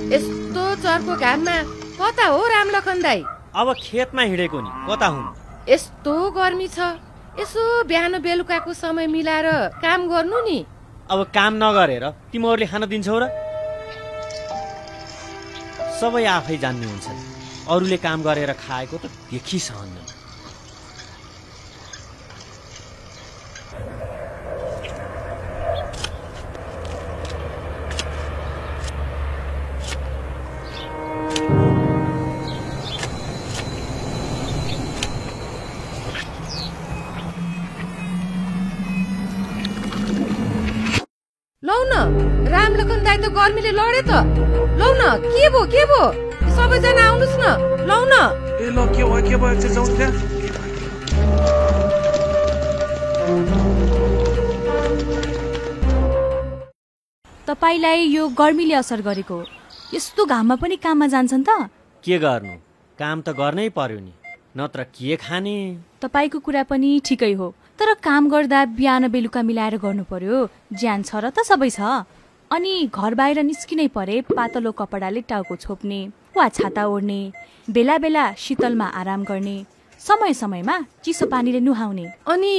यस्तो चर्को घाममा कता हो रामलखन दाई? अब खेतमा हिँडेको नि, कता हुन्? यस्तो गर्मी छ, यसो बिहान बेलुकाको समय मिलाएर काम गर्नु नि। अब काम नगरेर तिमीहरूले खान दिन्छौ र? सबै आफै जान्ने हुन्छ, अरूले काम गरेर खाएको त देखिसहन्न। लौ न, रामलखन दाई त गर्मीले लडे त। लौ न, के भो सबैजना आउनुस् न, लौ न। ए ल, के भयो एकछिन जाउँ त्यहाँ। तपाईलाई यो गर्मीले असर गरेको, यस्तो घाममा पनि काममा जान्छन् त? के गर्नु, काम त गर्नै पर्यो नि, नत्र के खाने? तपाईको कुरा पनि ठिकै हो, तर काम गर्दा बिहान बेलुका मिलाएर गर्नु पर्यो। ज्यान छ र त सबै छ। अनि घर बाहिर निस्किनै परे पातलो कपडाले टाउको छोप्ने वा छाता ओढ्ने, बेला बेला शीतलमा आराम गर्ने, समय समयमा चिसो पानीले नुहाउने। अनि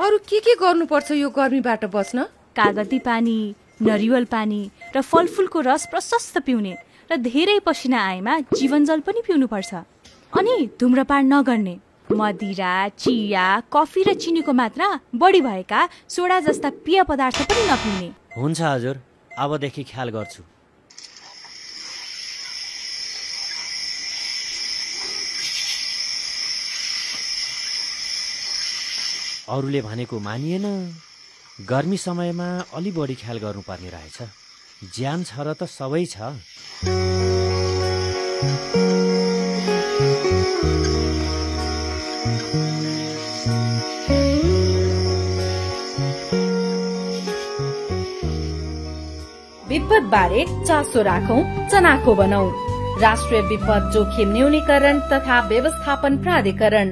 अरू के गर्नुपर्छ यो गर्मीबाट बच्न? कागती पानी, नरिवल पानी र फलफुलको रस प्रशस्त पिउने र धेरै पसिना आएमा जीवनजल पनि पिउनु पर्छ। अनि धुम्रपान नगर्ने, मदिरा, चिया, कफी र चिनीको मात्रा बढी भएका सोडा जस्ता पेय पदार्थ पनि नपिउने। हुन्छ हजुर, अबदेखि ख्याल गर्छु। अरूले भनेको मानिएन, गर्मी समयमा अलि बढी ख्याल गर्नुपर्ने रहेछ। ज्यान छ र त सबै छ। विपद बारे चासो राखौं, चनाखो बनाऊ। राष्ट्रिय विपद जोखिम न्यूनीकरण तथा व्यवस्थापन प्राधिकरण।